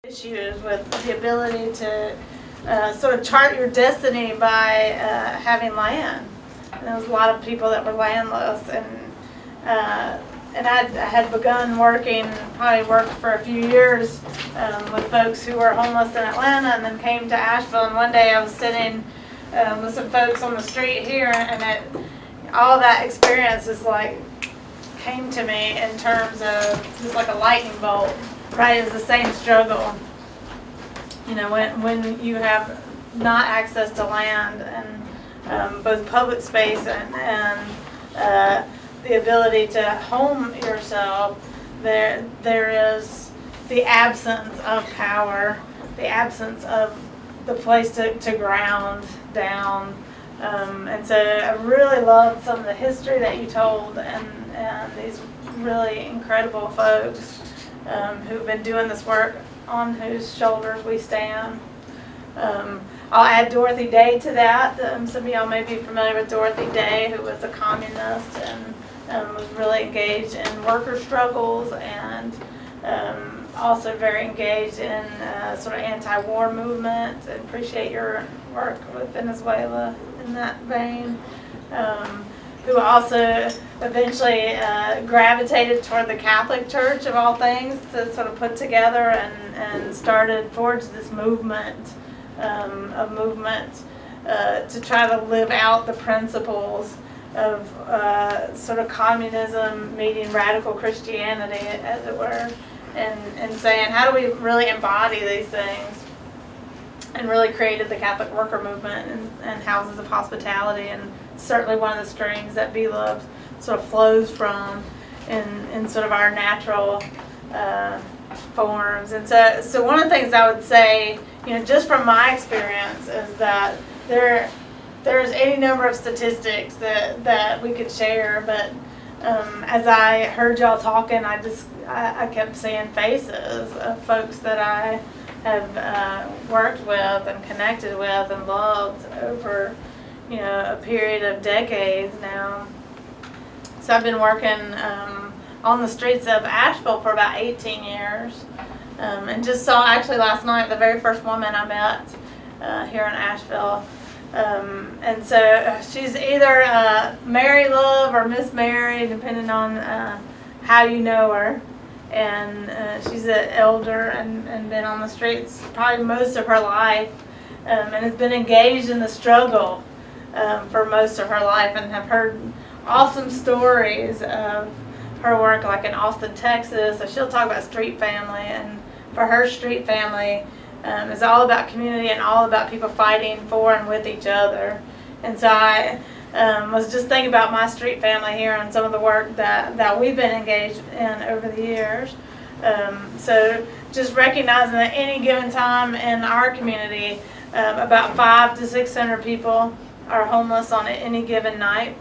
issues with the ability to sort of chart your destiny by having land. And there was a lot of people that were landless, and I had begun working, probably worked for a few years with folks who were homeless in Atlanta, and then came to Asheville. And one day I was sitting with some folks on the street here, and all that experience is like came to me in terms of just like a lightning bolt. Right, it's the same struggle. You know, when you have not access to land and both public space and the ability to home yourself, there is the absence of power, the absence of the place to ground down. And so I really loved some of the history that you told, and these really incredible folks who've been doing this work on whose shoulders we stand. I'll add Dorothy Day to that. Some of y'all may be familiar with Dorothy Day, who was a communist and was really engaged in worker struggles, and also very engaged in sort of anti-war movement. I appreciate your work with Venezuela in that vein. Who also eventually gravitated toward the Catholic Church, of all things, to sort of put together and forged this movement, to try to live out the principles of sort of communism meeting radical Christianity, as it were, and saying, how do we really embody these things? And really created the Catholic worker movement and houses of hospitality, and certainly one of the strings that Be Loved sort of flows from in sort of our natural forms. And so one of the things I would say, you know, just from my experience, is that there's any number of statistics that we could share, but as I heard y'all talking, I kept seeing faces of folks that I have worked with and connected with and loved over, you know, a period of decades now. So I've been working on the streets of Asheville for about 18 years, and just saw actually last night the very first woman I met here in Asheville. And so she's either Mary Love or Miss Mary, depending on how you know her. And she's an elder and been on the streets probably most of her life, and has been engaged in the struggle for most of her life, and have heard awesome stories of her work, like in Austin, Texas. So she'll talk about street family, and for her, street family is all about community and all about people fighting for and with each other. And so I was just thinking about my street family here and some of the work that we've been engaged in over the years. So just recognizing that any given time in our community, about 500 to 600 people are homeless on any given night.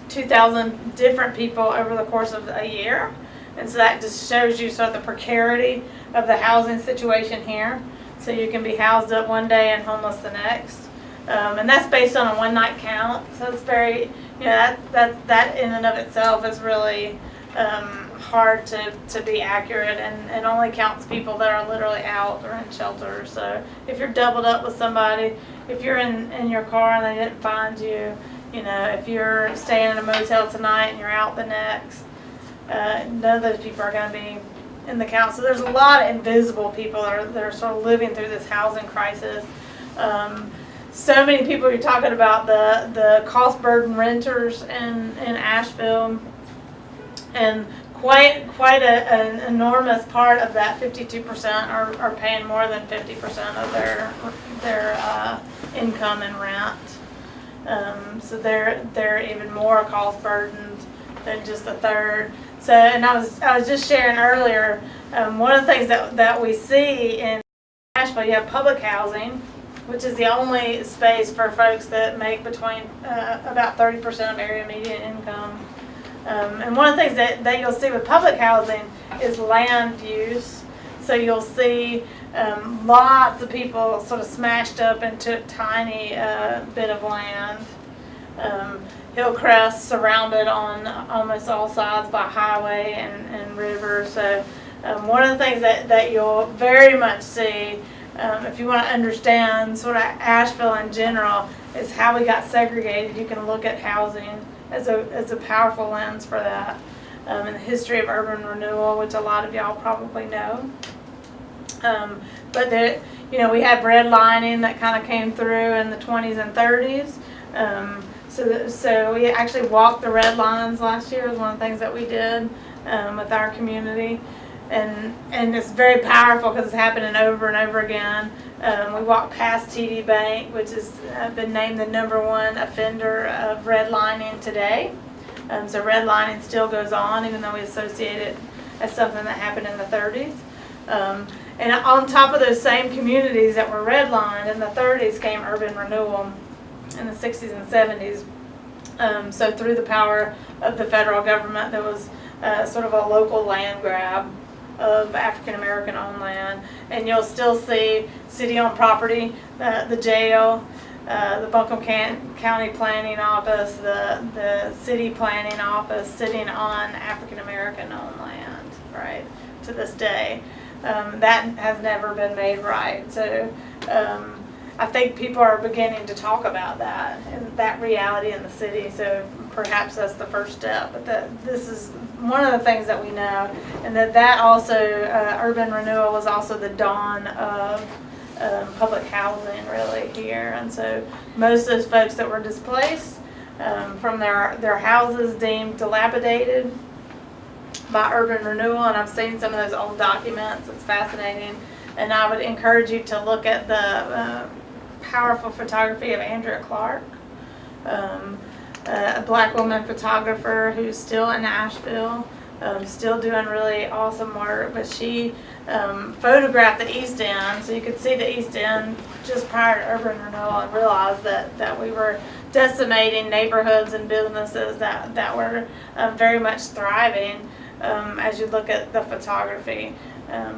2,000 different people over the course of a year. And so that just shows you sort of the precarity of the housing situation here. So you can be housed up one day and homeless the next. And that's based on a one-night count. So it's very, you know, that in and of itself is really hard to be accurate, and only counts people that are literally out or in shelter. So if you're doubled up with somebody, if you're in your car and they didn't find you, you know, if you're staying in a motel tonight and you're out the next, none of those people are going to be in the count. So there's a lot of invisible people that are sort of living through this housing crisis. So many people, you're talking about the cost burden renters in Asheville, and quite an enormous part of that 52% are paying more than 50% of their income in rent. So they're even more cost burdened than just a third. So, and I was just sharing earlier, one of the things that we see in Asheville, you have public housing, which is the only space for folks that make between about 30% of area median income. And one of the things that you'll see with public housing is land use. So you'll see lots of people sort of smashed up into a tiny bit of land. Hillcrest surrounded on almost all sides by highway and river. So One of the things that you'll very much see, if you want to understand sort of Asheville in general, is how we got segregated. You can look at housing as a powerful lens for that. In the history of urban renewal, which a lot of y'all probably know. But we had redlining that kind of came through in the 20s and 30s. So we actually walked the red lines last year. It was one of the things that we did with our community. And it's very powerful because it's happening over and over again. We walked past TD Bank, which has been named the #1 offender of redlining today. So redlining still goes on, even though we associate it as something that happened in the 30s. And on top of those same communities that were redlined in the 30s came urban renewal in the 60s and 70s. So through the power of the federal government, there was sort of a local land grab of African American owned land, and you'll still see city-owned property, the jail, the Buncombe County Planning Office, the City Planning Office sitting on African American owned land, right, to this day. That has never been made right. So I think people are beginning to talk about that and that reality in the city. So perhaps that's the first step. But this is one of the things that we know, and that also urban renewal was also the dawn of public housing really here. And so most of those folks that were displaced from their houses deemed dilapidated by urban renewal, and I've seen some of those old documents. It's fascinating, and I would encourage you to look at the powerful photography of Andrea Clark, a black woman photographer who's still in Asheville, still doing really awesome work. But she photographed the East End, so you could see the East End just prior to urban renewal, and realized that we were decimating neighborhoods and businesses that were very much thriving as you look at the photography.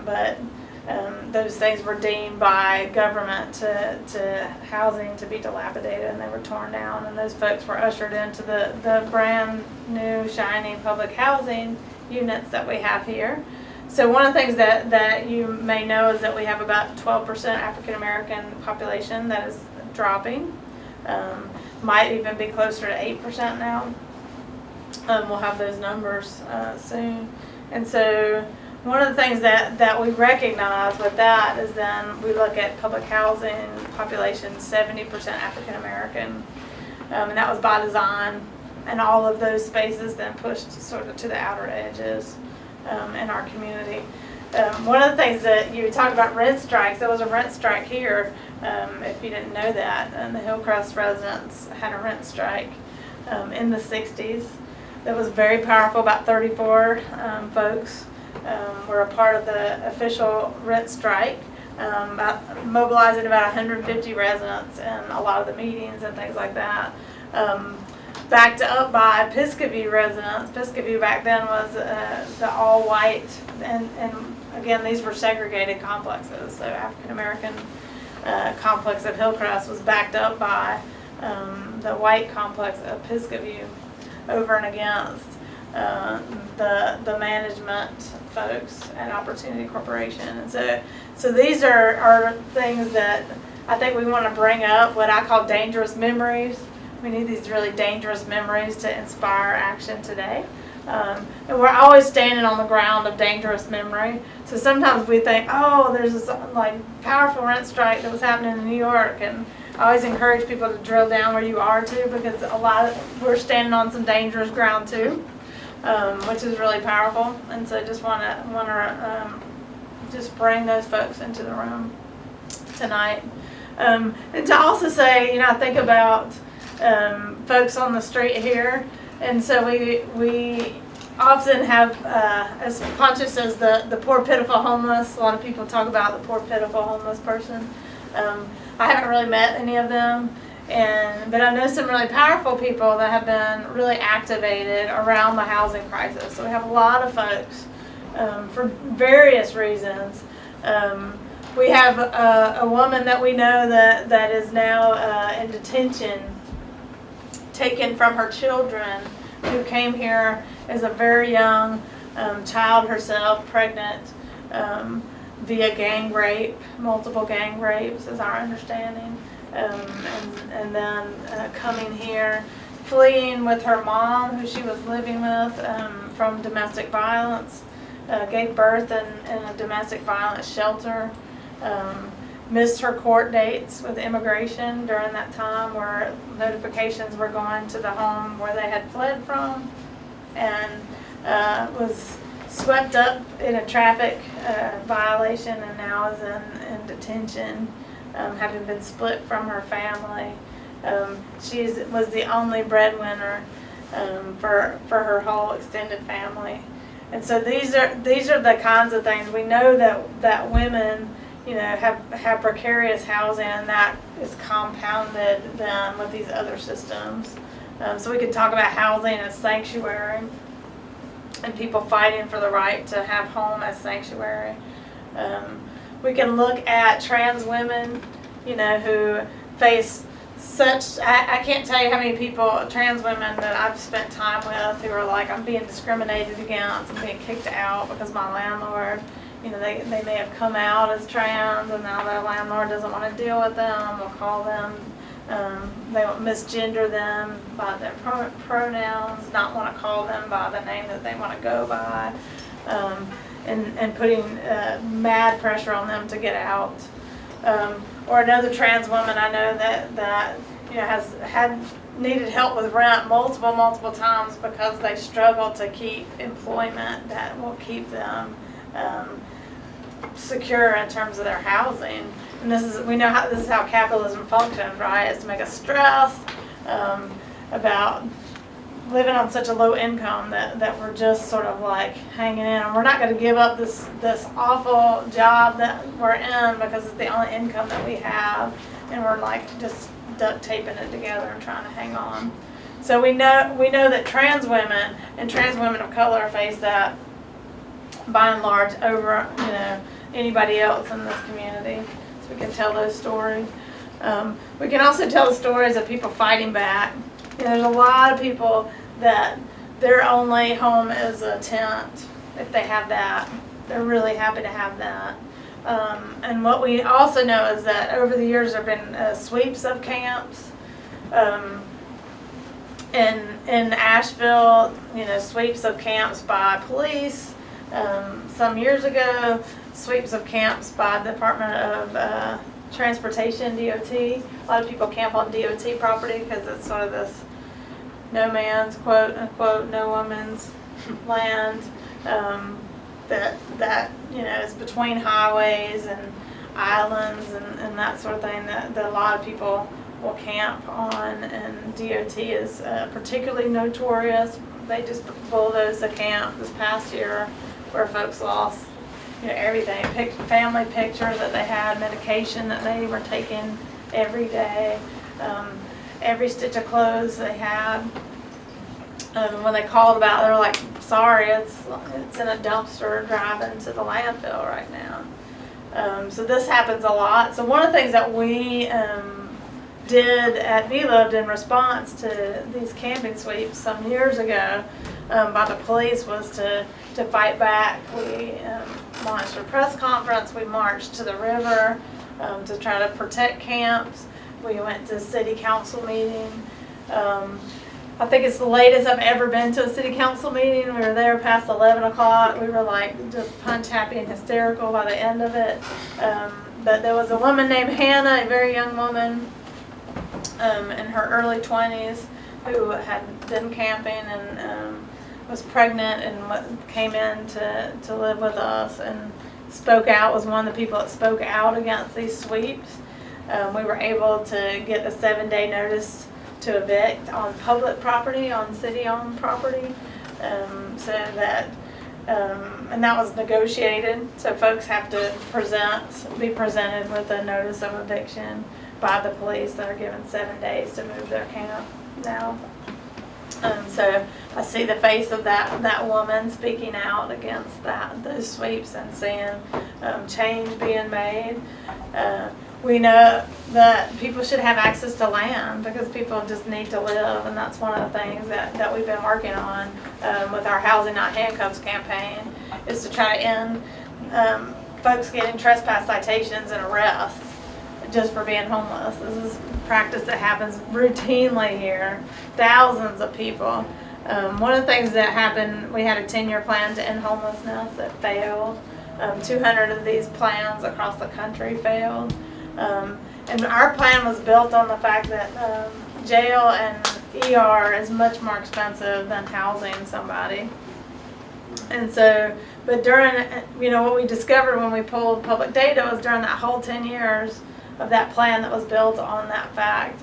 But those things were deemed by government to housing to be dilapidated, and they were torn down, and those folks were ushered into the brand new shiny public housing units that we have here. So one of the things that you may know is that we have about 12% African American population that is dropping. Might even be closer to 8% now. We'll have those numbers soon. And so one of the things that we recognize with that is then we look at public housing population, 70% African American, and that was by design. And all of those spaces then pushed sort of to the outer edges in our community. One of the things that you talk about rent strikes, there was a rent strike here, if you didn't know that, and the Hillcrest residents had a rent strike in the 60s. That was very powerful. About 34 folks were a part of the official rent strike, mobilizing about 150 residents in a lot of the meetings and things like that. Backed up by Piscaview residents. Piscaview back then was the all-white, and again, these were segregated complexes. So African American complex of Hillcrest was backed up by the white complex of Piscaview, over and against the management folks at Opportunity Corporation. And so these are things that I think we want to bring up, what I call dangerous memories. We need these really dangerous memories to inspire action today. And we're always standing on the ground of dangerous memory. So sometimes we think, oh, there's this like powerful rent strike that was happening in New York, and I always encourage people to drill down where you are too, because we're standing on some dangerous ground too, which is really powerful. And so just want to just bring those folks into the room tonight, and to also say, I think about folks on the street here, and so we often have, as Pontius says, the poor pitiful homeless. A lot of people talk about the poor pitiful homeless person. I haven't really met any of them, but I know some really powerful people that have been really activated around the housing crisis. So we have a lot of folks for various reasons. We have a woman that we know that is now in detention, taken from her children, who came here as a very young child herself, pregnant, via gang rape, multiple gang rapes is our understanding. And then coming here, fleeing with her mom, who she was living with, from domestic violence, gave birth in a domestic violence shelter, missed her court dates with immigration during that time, where notifications were going to the home where they had fled from, and was swept up in a traffic violation, and now is in detention, having been split from her family. She was the only breadwinner for her whole extended family. And so these are the kinds of things we know that women, have precarious housing, and that is compounded then with these other systems. So we could talk about housing as sanctuary, and people fighting for the right to have home as sanctuary. We can look at trans women, who face such, I can't tell you how many trans women that I've spent time with who are like, I'm being discriminated against, I'm being kicked out because my landlord, they may have come out as trans, and now their landlord doesn't want to deal with them, will call them, they will misgender them by their pronouns, not want to call them by the name that they want to go by, and putting mad pressure on them to get out. Or another trans woman I know that has needed help with rent multiple times because they struggle to keep employment that will keep them secure in terms of their housing. And we know this is how capitalism functions, right? It's to make us stress about living on such a low income that we're just sort of like hanging in, and we're not going to give up this awful job that we're in because it's the only income that we have, and we're like just duct taping it together and trying to hang on. So we know that trans women and trans women of color face that by and large over anybody else in this community. So we can tell those stories. We can also tell the stories of people fighting back. There's a lot of people that their only home is a tent, if they have that. They're really happy to have that. And what we also know is that over the years there have been sweeps of camps. In Asheville, sweeps of camps by police. Some years ago, sweeps of camps by the Department of Transportation, DOT. A lot of people camp on DOT property because it's sort of this no man's, quote unquote, no woman's land that is between highways and islands and that sort of thing that a lot of people will camp on, and DOT is particularly notorious. They just bulldozed a camp this past year where folks lost everything, family pictures that they had, medication that they were taking every day, every stitch of clothes they had. When they called about it, they were like, sorry, it's in a dumpster driving to the landfill right now. So this happens a lot. So one of the things that we did at Be Loved in response to these camping sweeps some years ago by the police was to fight back. We launched a press conference. We marched to the river to try to protect camps. We went to city council meeting. I think it's the latest I've ever been to a city council meeting. We were there past 11 o'clock. We were like just punch happy and hysterical by the end of it. But there was a woman named Hannah, a very young woman in her early 20s who had been camping and was pregnant and came in to live with us and spoke out, was one of the people that spoke out against these sweeps. We were able to get a 7-day notice to evict on public property, on city-owned property, and that was negotiated. So folks have to be presented with a notice of eviction by the police. That are given 7 days to move their camp now. So I see the face of that woman speaking out against those sweeps and seeing change being made. we know that people should have access to land because people just need to live, and that's one of the things that we've been working on with our Housing Not Handcuffs campaign, is to try to end folks getting trespass citations and arrests just for being homeless. This is practice that happens routinely here. Thousands of people. One of the things that happened, we had a 10-year plan to end homelessness that failed. 200 of these plans across the country failed. And our plan was built on the fact that jail and ER is much more expensive than housing somebody. And so, but during, what we discovered when we pulled public data was during that whole 10 years of that plan that was built on that fact,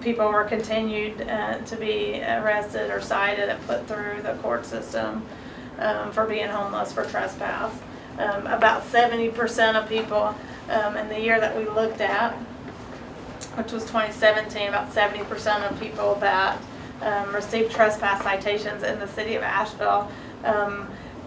people were continued to be arrested or cited and put through the court system for being homeless for trespass. About 70% of people in the year that we looked at, which was 2017, about 70% of people that received trespass citations in the city of Asheville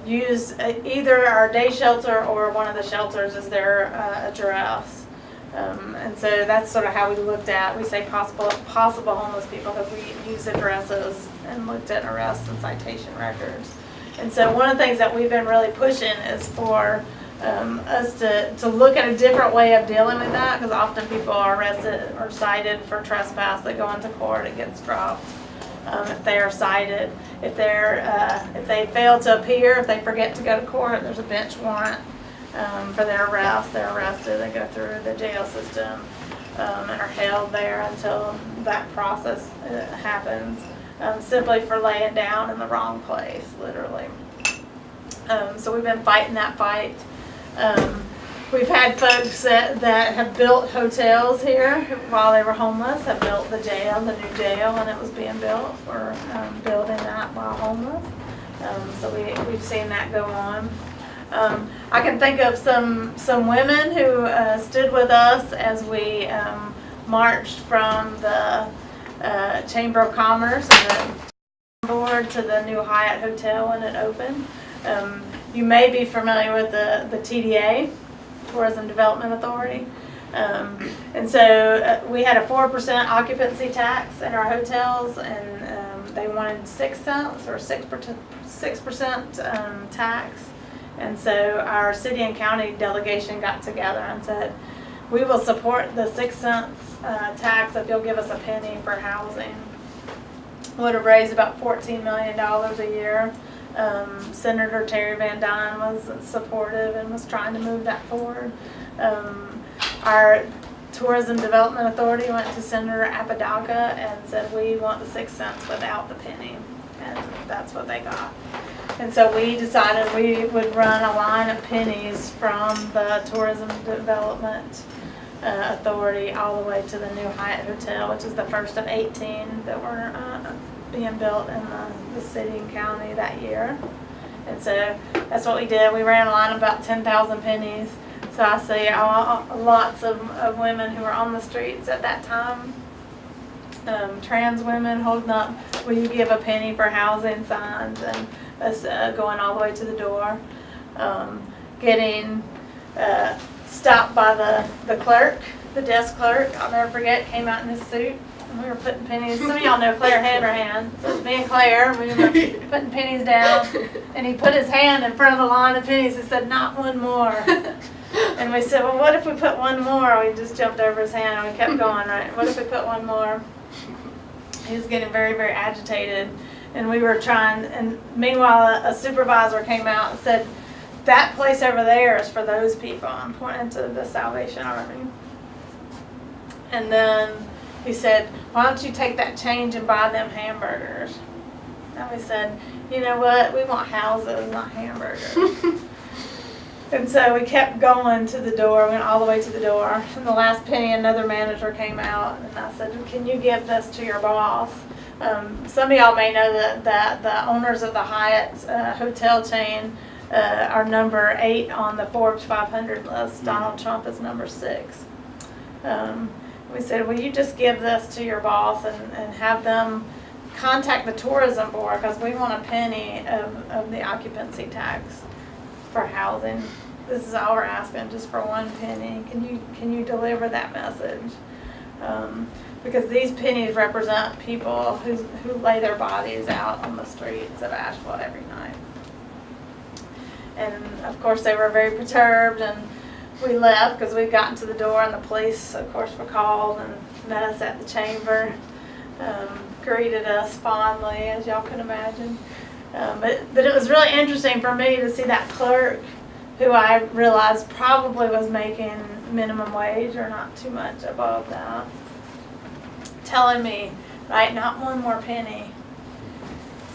used either our day shelter or one of the shelters as their address. And so that's sort of how we looked at, we say possible homeless people, because we use addresses and looked at arrests and citation records. And so one of the things that we've been really pushing is for us to look at a different way of dealing with that, because often people are arrested or cited for trespass. They go into court, it gets dropped. If they are cited, if they fail to appear, if they forget to go to court, there's a bench warrant for their arrest. They're arrested, they go through the jail system and are held there until that process happens, simply for laying down in the wrong place, literally. So we've been fighting that fight. We've had folks that have built hotels here while they were homeless, have built the jail, the new jail, when it was being built, for building that while homeless. So we've seen that go on. I can think of some women who stood with us as we marched from the Chamber of Commerce and the board to the new Hyatt Hotel when it opened. You may be familiar with the TDA, Tourism Development Authority. And so we had a 4% occupancy tax in our hotels, and they wanted 6 cents or 6% tax. And so our city and county delegation got together and said, we will support the 6 cents tax if you'll give us a penny for housing. Would have raised about $14 million a year. Senator Terry Van Dyne was supportive and was trying to move that forward. Our Tourism Development Authority went to Senator Apodaca and said, we want the 6 cents without the penny. And that's what they got. And so we decided we would run a line of pennies from the Tourism Development Authority all the way to the new Hyatt Hotel, which is the first of 18 that were being built in the city and county that year. And so that's what we did. We ran a line of about 10,000 pennies. So I see lots of women who were on the streets at that time. Trans women holding up, will you give a penny for housing signs, and us going all the way to the door. Getting stopped by the clerk, the desk clerk, I'll never forget, came out in his suit. And we were putting pennies, some of y'all know Claire Hanrahan, so it was me and Claire, we were putting pennies down, and he put his hand in front of the line of pennies and said, not one more. And we said, well, what if we put one more? We just jumped over his hand and we kept going, right? What if we put one more? He was getting very, very agitated, and we were trying, and meanwhile a supervisor came out and said, that place over there is for those people. I'm pointing to the Salvation Army. And then he said, why don't you take that change and buy them hamburgers? And we said, you know what, we want houses, not hamburgers. And so we kept going to the door, went all the way to the door. And the last penny, another manager came out, and I said, can you give this to your boss? Some of y'all may know that the owners of the Hyatt hotel chain are number 8 on the Forbes 500 list. Donald Trump is number 6. We said, will you just give this to your boss and have them contact the tourism board, because we want a penny of the occupancy tax for housing. this is all we're asking, just for one penny. Can you deliver that message? Because these pennies represent people who lay their bodies out on the streets of Asheville every night. And of course they were very perturbed, and we left because we'd gotten to the door, and the police of course were called and met us at the chamber, greeted us fondly, as y'all can imagine. But it was really interesting for me to see that clerk, who I realized probably was making minimum wage or not too much above that, telling me, right, not one more penny.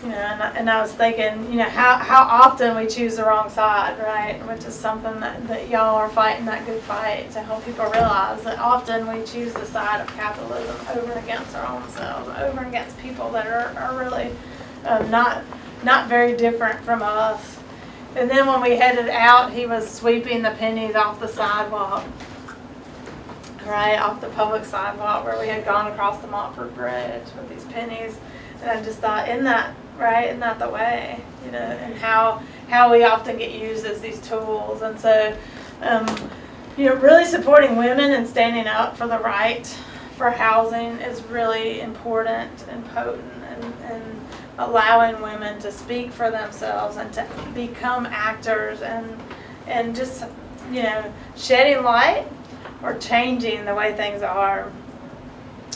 You know, and I was thinking, you know, how often we choose the wrong side, right? Which is something that y'all are fighting that good fight to help people realize that often we choose the side of capitalism over against our own selves, over against people that are really not very different from us. And then when we headed out, he was sweeping the pennies off the sidewalk, right, off the public sidewalk where we had gone across the Montford Bridge with these pennies. And I just thought, isn't that right? Isn't that the way? You know, and how we often get used as these tools. And so, you know, really supporting women and standing up for the right for housing is really important and potent, and allowing women to speak for themselves and to become actors and just, you know, shedding light or changing the way things are.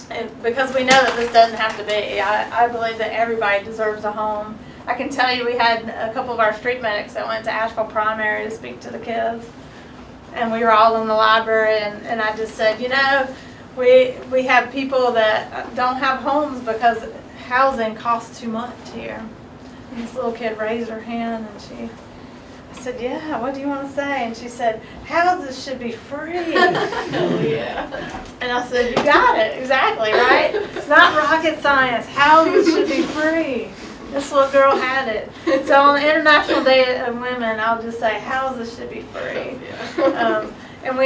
And because we know that this doesn't have to be. I believe that everybody deserves a home. I can tell you, we had a couple of our street medics that went to Asheville Primary to speak to the kids, and we were all in the library, and I just said, you know, we have people that don't have homes because housing costs too much here. And this little kid raised her hand, and I said, yeah, what do you want to say? And she said, houses should be free. Oh, yeah. And I said, you got it, exactly, right? It's not rocket science. Houses should be free. This little girl had it. So on the International Day of Women, I'll just say houses should be free. And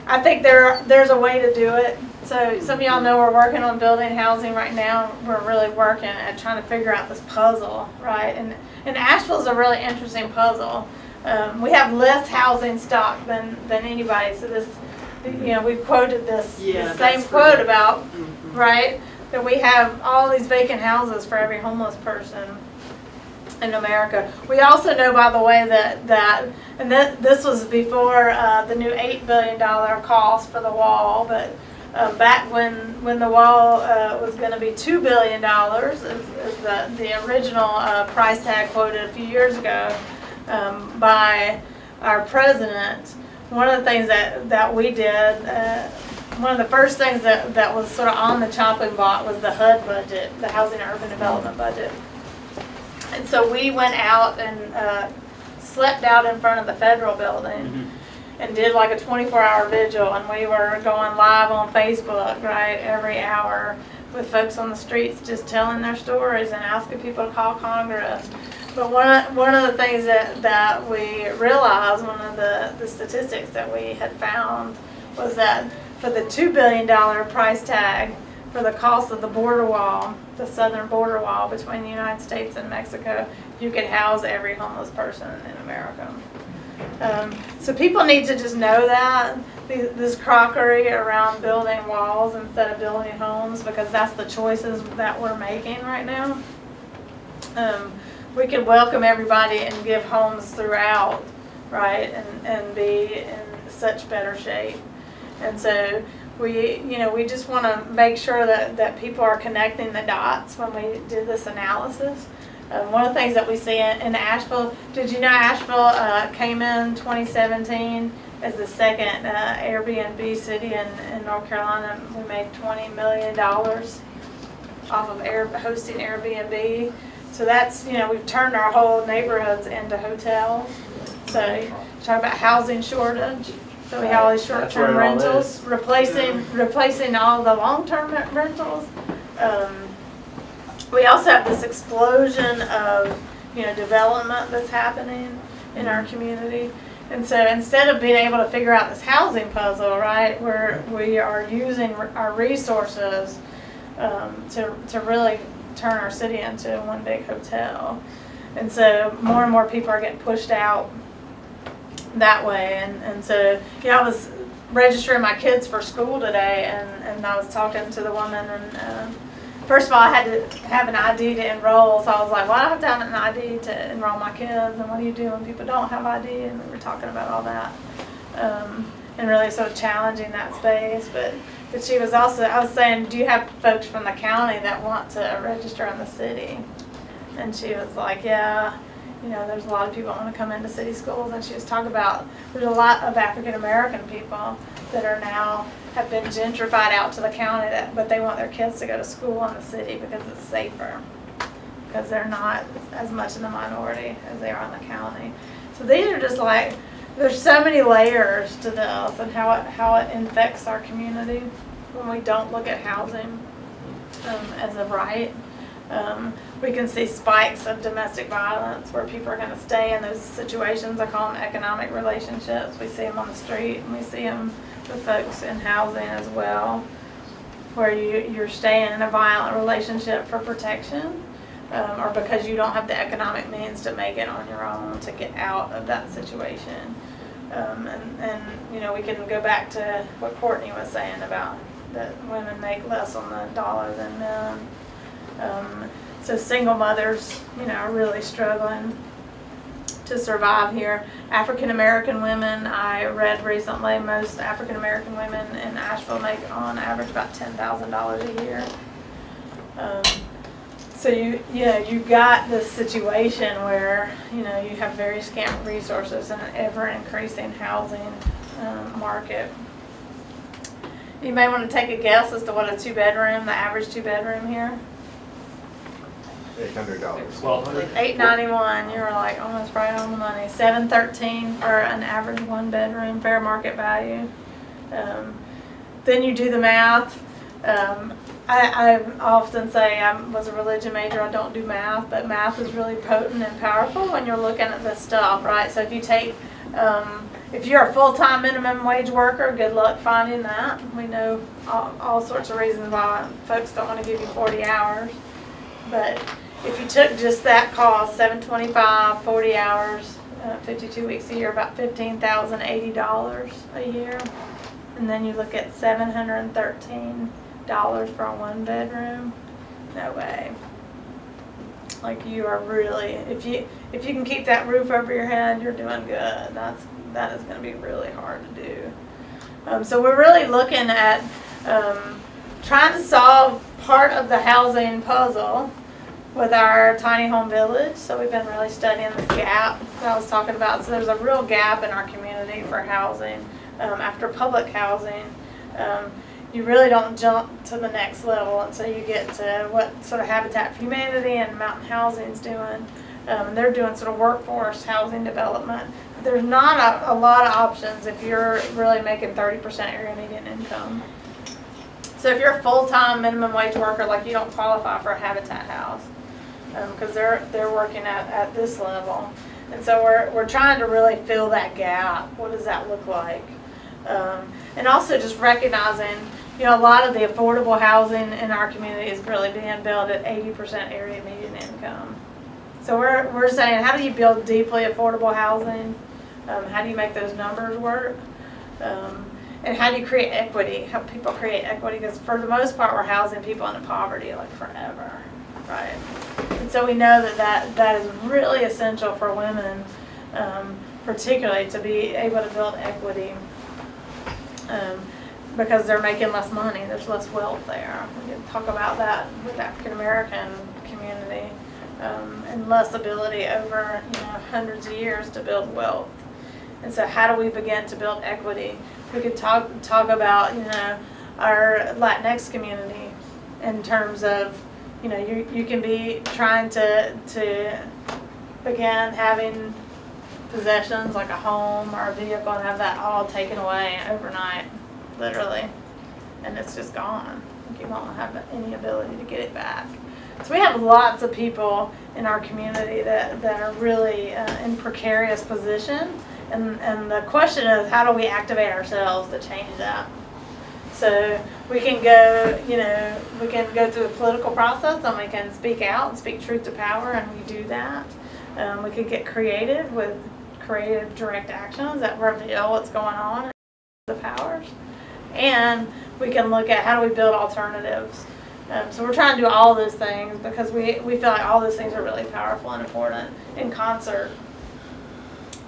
I think there's a way to do it. So some of y'all know we're working on building housing right now. We're really working at trying to figure out this puzzle, right? And Asheville's a really interesting puzzle. We have less housing stock than anybody. So this, you know, we've quoted this same quote about, right, that we have all these vacant houses for every homeless person in America. We also know, by the way, that and this was before the new $8 billion cost for the wall, but back when the wall was going to be $2 billion, is the original price tag quoted a few years ago by our president. One of the things that we did, one of the first things that was sort of on the chopping block was the HUD budget, the Housing and Urban Development budget. And so we went out and slept out in front of the federal building and did like a 24-hour vigil, and we were going live on Facebook, right, every hour with folks on the streets just telling their stories and asking people to call Congress. But one of the things that we realized, one of the statistics that we had found, was that for the $2 billion price tag for the cost of the border wall, the southern border wall between the United States and Mexico, you could house every homeless person in America. So people need to just know that, this crockery around building walls instead of building homes, because that's the choices that we're making right now. We could welcome everybody and give homes throughout, right, and be in such better shape. And so we just want to make sure that people are connecting the dots when we do this analysis. One of the things that we see in Asheville, did you know Asheville came in 2017 as the second Airbnb city in North Carolina? We made $20 million off of hosting Airbnb. So that's, we've turned our whole neighborhoods into hotels. So talk about housing shortage. So we have all these short-term rentals, replacing all the long-term rentals. We also have this explosion of, development that's happening in our community. And so instead of being able to figure out this housing puzzle, right, we are using our resources to really turn our city into one big hotel. And so more and more people are getting pushed out that way. And so, I was registering my kids for school today, and I was talking to the woman, and first of all, I had to have an ID to enroll, so I was like, well, I have to have an ID to enroll my kids, and what do you do when people don't have ID? And we were talking about all that, and really sort of challenging that space. But she was also, I was saying, do you have folks from the county that want to register in the city? And she was like, yeah, there's a lot of people that want to come into city schools. And she was talking about, there's a lot of African American people that are now, have been gentrified out to the county, but they want their kids to go to school in the city because it's safer, because they're not as much in the minority as they are in the county. So these are just like, there's so many layers to this, and how it infects our community when we don't look at housing as a right. We can see spikes of domestic violence where people are going to stay in those situations. I call them economic relationships. We see them on the street, and we see them with folks in housing as well, where you're staying in a violent relationship for protection, or because you don't have the economic means to make it on your own to get out of that situation. And we can go back to what Courtney was saying about that women make less on the dollar than men. So single mothers, are really struggling to survive here. African American women, I read recently, most African American women in Asheville make on average about $10,000 a year. So you got this situation where you have very scant resources and an ever increasing housing market. You may want to take a guess as to what a two-bedroom, the average two-bedroom here. $800. $1,200. $891. You were like almost right on the money. $713 for an average one-bedroom, fair market value. Then you do the math. I often say I was a religion major. I don't do math, but math is really potent and powerful when you're looking at this stuff, right? So if you take, if you're a full-time minimum wage worker, good luck finding that. We know all sorts of reasons why folks don't want to give you 40 hours. But if you took just that cost, $725, 40 hours, 52 weeks a year, about $15,080 a year. And then you look at $713 for a one bedroom, no way. Like you are really, if you can keep that roof over your head, you're doing good. That is going to be really hard to do. So we're really looking at trying to solve part of the housing puzzle with our tiny home village. So we've been really studying this gap that I was talking about. So there's a real gap in our community for housing. After public housing, you really don't jump to the next level until you get to what sort of Habitat for Humanity and Mountain Housing is doing. They're doing sort of workforce housing development. There's not a lot of options if you're really making 30% area median income. So if you're a full-time minimum wage worker, like you don't qualify for a Habitat house because they're working at this level. And so we're trying to really fill that gap. What does that look like? And also just recognizing, a lot of the affordable housing in our community is really being built at 80% area median income. So we're saying, how do you build deeply affordable housing? How do you make those numbers work? And how do you create equity? How people create equity? Because for the most part, we're housing people into poverty like forever, right? And so we know that is really essential for women, particularly to be able to build equity. Because they're making less money, there's less wealth there. We can talk about that with the African American community, and less ability over hundreds of years to build wealth. And so, how do we begin to build equity? We could talk about our Latinx community in terms of you can be trying to begin having possessions like a home or a vehicle and have that all taken away overnight, literally, and it's just gone. You won't have any ability to get it back. So we have lots of people in our community that are really in precarious position, and the question is, how do we activate ourselves to change that? So we can go, we can go through a political process, and we can speak out and speak truth to power, and we do that. We can get creative with creative direct actions that reveal what's going on in the powers. And we can look at how do we build alternatives. So we're trying to do all those things because we feel like all those things are really powerful and important in concert,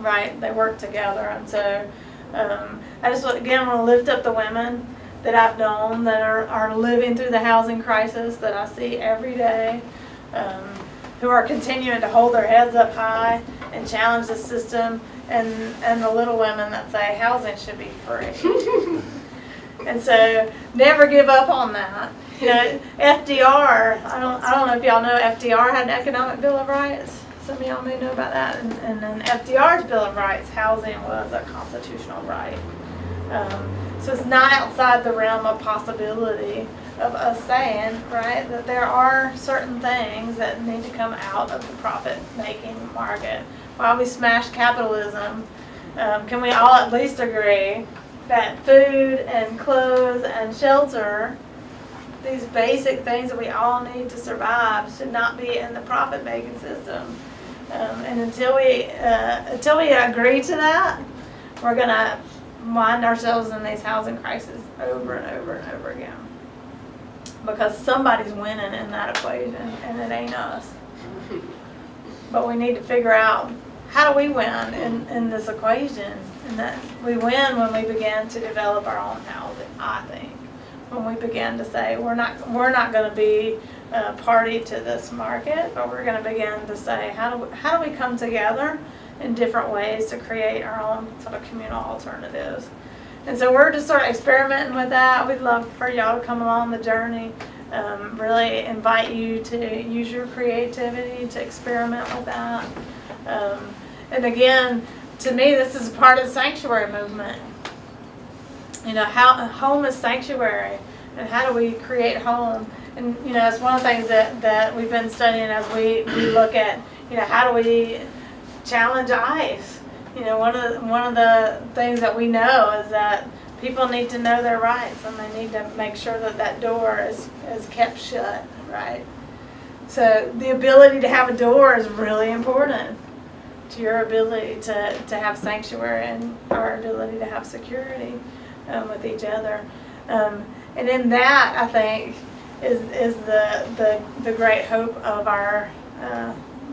right? They work together. And so I just, again, want to lift up the women that I've known that are living through the housing crisis that I see every day, who are continuing to hold their heads up high and challenge the system, and the little women that say housing should be free. And so never give up on that. You know, FDR, I don't know if y'all know, FDR had an economic Bill of Rights. Some of y'all may know about that. And in FDR's Bill of Rights, housing was a constitutional right. So it's not outside the realm of possibility of us saying, right, that there are certain things that need to come out of the profit-making market. While we smash capitalism, can we all at least agree that food and clothes and shelter, these basic things that we all need to survive, should not be in the profit-making system? And until we agree to that, we're going to find ourselves in these housing crises over and over and over again. Because somebody's winning in that equation, and it ain't us. But we need to figure out, how do we win in this equation? And that we win when we begin to develop our own housing, I think. When we begin to say, we're not going to be a party to this market, but we're going to begin to say, how do we come together in different ways to create our own sort of communal alternatives. And so we're just sort of experimenting with that. We'd love for y'all to come along the journey. Really invite you to use your creativity to experiment with that. And again, to me, this is part of the sanctuary movement. You know, home is sanctuary, and how do we create home? And you know, it's one of the things that we've been studying as we look at, you know, how do we challenge ICE? You know, one of the things that we know is that people need to know their rights, and they need to make sure that door is kept shut, right? So the ability to have a door is really important to your ability to have sanctuary and our ability to have security with each other. And in that, I think, is the great hope of our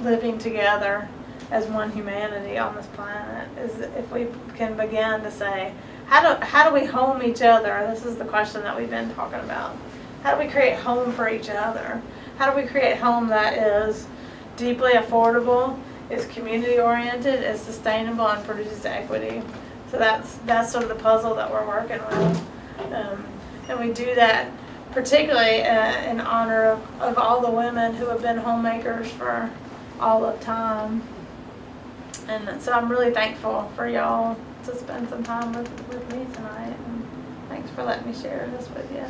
living together as one humanity on this planet, is if we can begin to say, how do we home each other? This is the question that we've been talking about. How do we create home for each other? How do we create home that is deeply affordable, is community oriented, is sustainable, and produces equity? So that's sort of the puzzle that we're working with. And we do that particularly in honor of all the women who have been homemakers for all of time. And so I'm really thankful for y'all to spend some time with me tonight. And thanks for letting me share this with you.